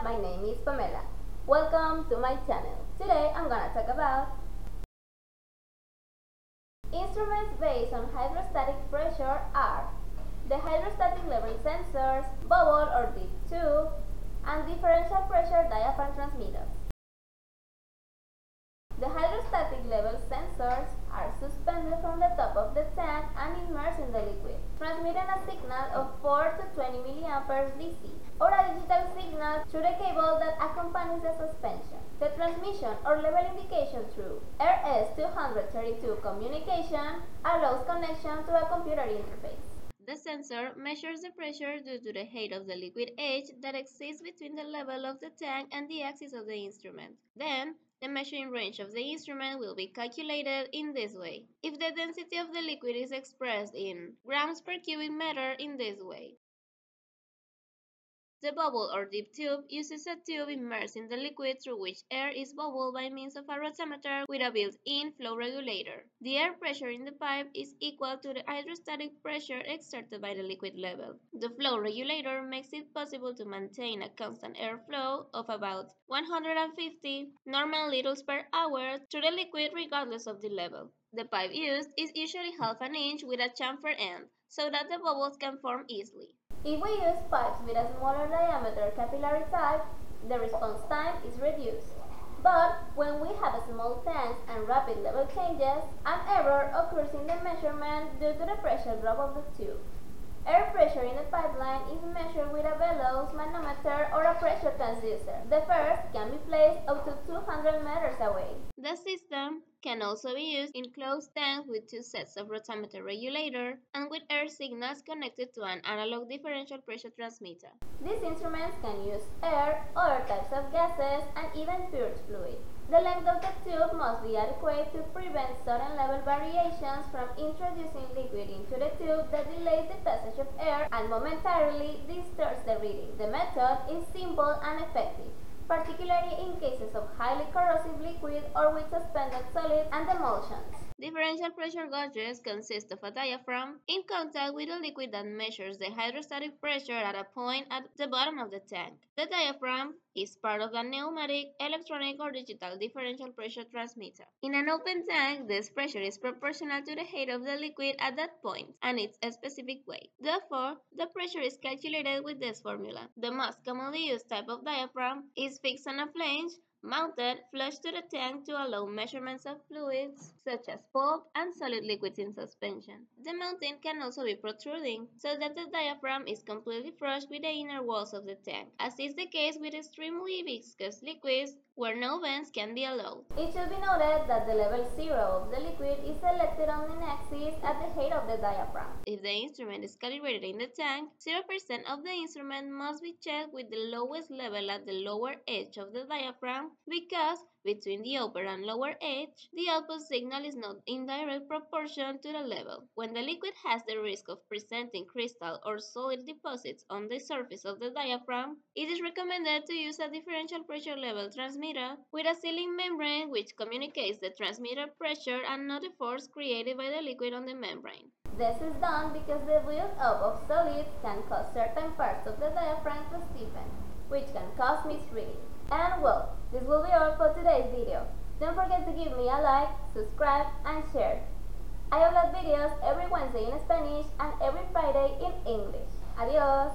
my name is Pamela. Welcome to my channel. Today I'm gonna talk about instruments based on hydrostatic pressure are the hydrostatic level sensors, bubble or dip tube, and differential pressure diaphragm transmitters. The hydrostatic level sensors are suspended from the top of the tank and immersed in the liquid, transmitting a signal of 4 to 20 mA DC, or a digital signal through the cable that accompanies the suspension. The transmission or level indication through RS-232 communication allows connection to a computer interface. The sensor measures the pressure due to the height of the liquid edge that exists between the level of the tank and the axis of the instrument. Then, the measuring range of the instrument will be calculated in this way. If the density of the liquid is expressed in grams per cubic meter in this way. The bubble or dip tube uses a tube immersed in the liquid through which air is bubbled by means of a rotameter with a built-in flow regulator. The air pressure in the pipe is equal to the hydrostatic pressure exerted by the liquid level. The flow regulator makes it possible to maintain a constant airflow of about 150 normal liters per hour through the liquid regardless of the level. The pipe used is usually half an inch with a chamfer end, so that the bubbles can form easily. If we use pipes with a smaller diameter capillary type, the response time is reduced. But when we have small tanks and rapid level changes, an error occurs in the measurement due to the pressure drop of the tube. Air pressure in the pipeline is measured with a bellows, manometer, or a pressure transducer. The first can be placed up to 200 meters away. The system can also be used in closed tanks with two sets of rotameter regulator and with air signals connected to an analog differential pressure transmitter. These instruments can use air, other types of gases, and even purged fluid. The length of the tube must be adequate to prevent sudden level variations from introducing liquid into the tube that delays the passage of air and momentarily distorts the reading. The method is simple and effective, particularly in cases of highly corrosive liquid or with suspended solids and emulsions. Differential pressure gauges consist of a diaphragm in contact with a liquid that measures the hydrostatic pressure at a point at the bottom of the tank. The diaphragm is part of a pneumatic, electronic, or digital differential pressure transmitter. In an open tank, this pressure is proportional to the height of the liquid at that point and its specific weight. Therefore, the pressure is calculated with this formula. The most commonly used type of diaphragm is fixed on a flange, mounted flush to the tank to allow measurements of fluids such as pulp and solid liquids in suspension. The mounting can also be protruding so that the diaphragm is completely flush with the inner walls of the tank, as is the case with extremely viscous liquids where no vents can be allowed. It should be noted that the level 0 of the liquid is selected on the axis at the height of the diaphragm. If the instrument is calibrated in the tank, 0% of the instrument must be checked with the lowest level at the lower edge of the diaphragm because between the upper and lower edge, the output signal is not in direct proportion to the level. When the liquid has the risk of presenting crystal or solid deposits on the surface of the diaphragm, it is recommended to use a differential pressure level transmitter with a sealing membrane which communicates the transmitter pressure and not the force created by the liquid on the membrane. This is done because the build-up of solids can cause certain parts of the diaphragm to stiffen, which can cause misreading. And well, this will be all for today's video. Don't forget to give me a like, subscribe, and share. I upload videos every Wednesday in Spanish and every Friday in English. Adiós!